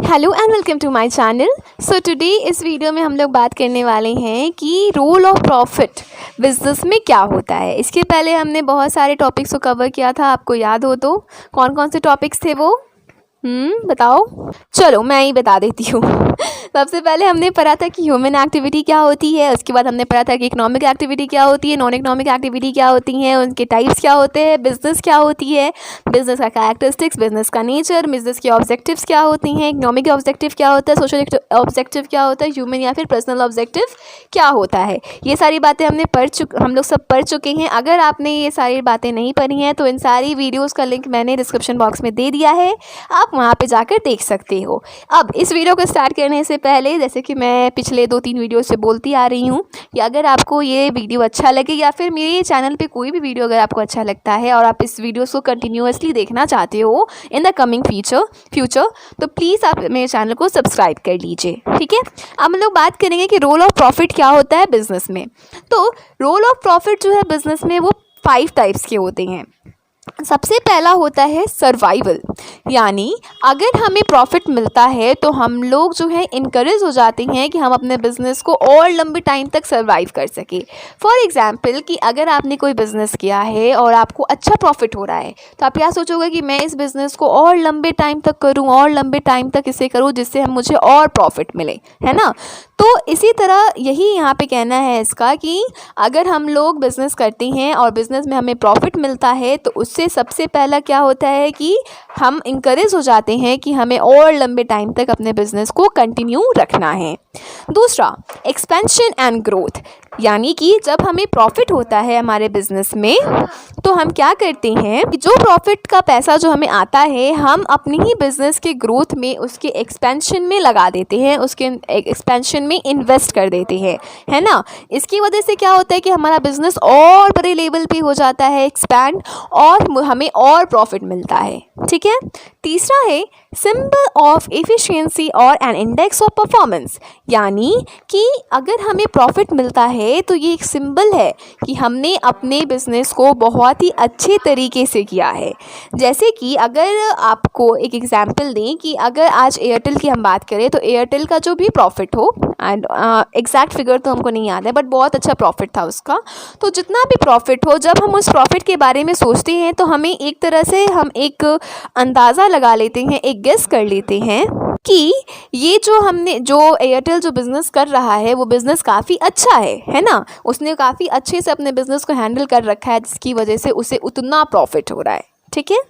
Hello and welcome to my channel. So today इस video में हम लोग बात करने वाले हैं कि रोल ऑफ प्रॉफिट बिजनेस में क्या होता है। इसके पहले हमने बहुत सारे टॉपिक्स को कवर किया था, आपको याद हो तो कौन कौन से टॉपिक्स थे वो बताओ। चलो मैं ही बता देती हूँ। सबसे पहले हमने पढ़ा था कि ह्यूमन एक्टिविटी क्या होती है, उसके बाद हमने पढ़ा था कि इकोनॉमिक एक्टिविटी क्या होती है, नॉन इकोनॉमिक एक्टिविटी क्या होती हैं, उनके टाइप्स क्या होते हैं, बिजनेस क्या होती है, बिजनेस का कैरेक्टरिस्टिक्स, बिजनेस का नेचर, बिजनेस के ऑब्जेक्टिव्स क्या होती हैं, इकोनॉमिक ऑब्जेक्टिव क्या होता है, सोशल ऑब्जेक्टिव क्या होता है, ह्यूमन या फिर पर्सनल ऑब्जेक्टिव क्या होता है। ये सारी बातें हम लोग सब पढ़ चुके हैं। अगर आपने ये सारी बातें नहीं पढ़ी हैं तो इन सारी वीडियोज़ का लिंक मैंने डिस्क्रिप्शन बॉक्स में दे दिया है, आप वहाँ पे जाकर देख सकते हो। अब इस वीडियो को स्टार्ट करने से पहले, जैसे कि मैं पिछले 2-3 वीडियो से बोलती आ रही हूँ कि अगर आपको ये वीडियो अच्छा लगे या फिर मेरे चैनल पे कोई भी वीडियो अगर आपको अच्छा लगता है और आप इस वीडियो को कंटिन्यूअसली देखना चाहते हो इन द कमिंग फ्यूचर तो प्लीज़ आप मेरे चैनल को सब्सक्राइब कर लीजिए, ठीक है। अब हम लोग बात करेंगे कि रोल ऑफ प्रॉफिट क्या होता है बिजनेस में। तो रोल ऑफ प्रॉफिट जो है बिजनेस में वो 5 टाइप्स के होते हैं। सबसे पहला होता है सर्वाइवल, यानी अगर हमें प्रॉफिट मिलता है तो हम लोग जो है इनकरेज हो जाते हैं कि हम अपने बिज़नेस को और लंबे टाइम तक सर्वाइव कर सके। फॉर एग्जांपल कि अगर आपने कोई बिज़नेस किया है और आपको अच्छा प्रॉफिट हो रहा है तो आप क्या सोचोगे कि मैं इस बिज़नेस को और लंबे टाइम तक करूं और लंबे टाइम तक इसे करूं जिससे मुझे और प्रॉफिट मिले, है ना। तो इसी तरह यही यहाँ पे कहना है इसका कि अगर हम लोग बिज़नेस करते हैं और बिज़नेस में हमें प्रॉफिट मिलता है तो उससे सबसे पहला क्या होता है कि हम इंकरेज हो जाते हैं कि हमें और लंबे टाइम तक अपने बिज़नेस को कंटिन्यू रखना है। दूसरा, एक्सपेंशन एंड ग्रोथ, यानी कि जब हमें प्रॉफिट होता है हमारे बिज़नेस में तो हम क्या करते हैं कि जो प्रॉफिट का पैसा जो हमें आता है हम अपनी ही बिज़नेस के ग्रोथ में, उसके एक्सपेंशन में लगा देते हैं, उसके एक्सपेंशन में इन्वेस्ट कर देते हैं, है ना। इसकी वजह से क्या होता है कि हमारा बिज़नेस और बड़े लेवल पे हो जाता है एक्सपैंड और हमें और प्रॉफिट मिलता है, ठीक है। तीसरा है सिंबल ऑफ एफिशिएंसी और एन इंडेक्स ऑफ परफॉर्मेंस, यानी कि अगर हमें प्रॉफिट मिलता है तो ये एक सिंबल है कि हमने अपने बिज़नेस को बहुत ही अच्छे तरीके से किया है। जैसे कि अगर आपको एक एग्जांपल दें कि अगर आज एयरटेल की हम बात करें तो एयरटेल का जो भी प्रॉफिट हो, एंड एग्जैक्ट फिगर तो हमको नहीं याद है बट बहुत अच्छा प्रॉफिट था उसका, तो जितना भी प्रॉफिट हो जब हम उस प्रॉफिट के बारे में सोचते हैं तो हमें एक तरह से हम एक अंदाज़ा लगा लेते हैं, एक गेस कर लेते हैं कि ये जो एयरटेल जो बिज़नेस कर रहा है वो बिज़नेस काफ़ी अच्छा है ना। उसने काफ़ी अच्छे से अपने बिज़नेस को हैंडल कर रखा है जिसकी वजह से उसे उतना प्रॉफिट हो रहा है, ठीक है।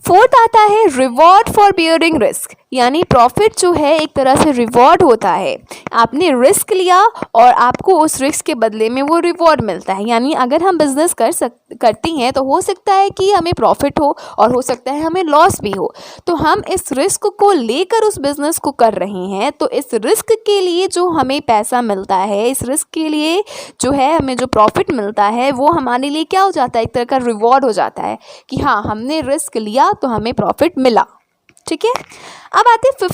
फोर्थ आता है रिवॉर्ड फॉर बियरिंग रिस्क, यानी प्रॉफिट जो है एक तरह से रिवॉर्ड होता है। आपने रिस्क लिया और आपको उस रिस्क के बदले में वो रिवॉर्ड मिलता है। यानी अगर हम बिज़नेस करते हैं तो हो सकता है कि हमें प्रॉफिट हो और हो सकता है हमें लॉस भी हो, तो हम इस रिस्क को लेकर उस बिज़नेस को कर रहे हैं। तो इस रिस्क के लिए जो हमें पैसा मिलता है, इस रिस्क के लिए जो है हमें जो प्रॉफिट मिलता है वो हमारे लिए क्या हो जाता है, एक तरह का रिवॉर्ड हो जाता है कि हाँ हमने रिस्क लिया तो हमें प्रॉफिट मिला, ठीक है। अब आते हैं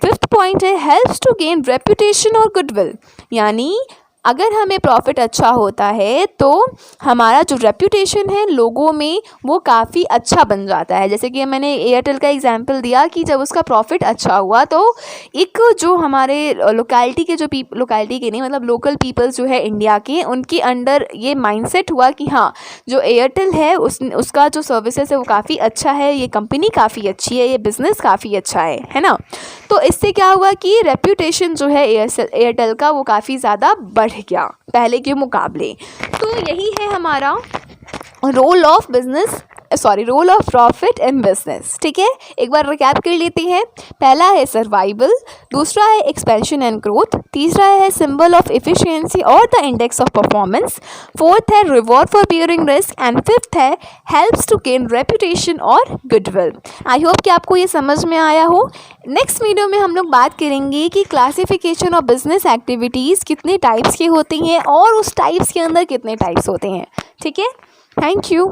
फिफ्थ पॉइंट है हेल्प्स टू गेन रेपुटेशन और गुडविल, यानी अगर हमें प्रॉफिट अच्छा होता है तो हमारा जो रेपुटेशन है लोगों में वो काफ़ी अच्छा बन जाता है। जैसे कि मैंने एयरटेल का एग्जांपल दिया कि जब उसका प्रॉफिट अच्छा हुआ तो एक जो हमारे लोकेलिटी के जो लोकेलिटी के नहीं मतलब लोकल पीपल्स जो है इंडिया के, उनके अंडर ये माइंडसेट हुआ कि हाँ जो एयरटेल है उसका जो सर्विसेज है वो काफ़ी अच्छा है, ये कंपनी काफ़ी अच्छी है, ये बिज़नेस काफ़ी अच्छा है ना। तो इससे क्या हुआ कि रेपुटेशन जो है एयरटेल का वो काफ़ी ज़्यादा बढ़ गया पहले के मुकाबले। तो यही है हमारा role of profit in business, ठीक है। एक बार रिकैप कर लेते हैं। पहला है सर्वाइवल, दूसरा है एक्सपेंशन एंड ग्रोथ, तीसरा है सिंबल ऑफ एफिशिएंसी और the index of performance, fourth है reward for bearing risk and fifth है हेल्प्स टू गेन रेपुटेशन और गुडविल। आई होप कि आपको ये समझ में आया हो। नेक्स्ट वीडियो में हम लोग बात करेंगे कि क्लासिफिकेशन ऑफ बिजनेस एक्टिविटीज़ कितने टाइप्स के होती हैं और उस टाइप्स के अंदर कितने टाइप्स होते हैं, ठीक है। Thank you.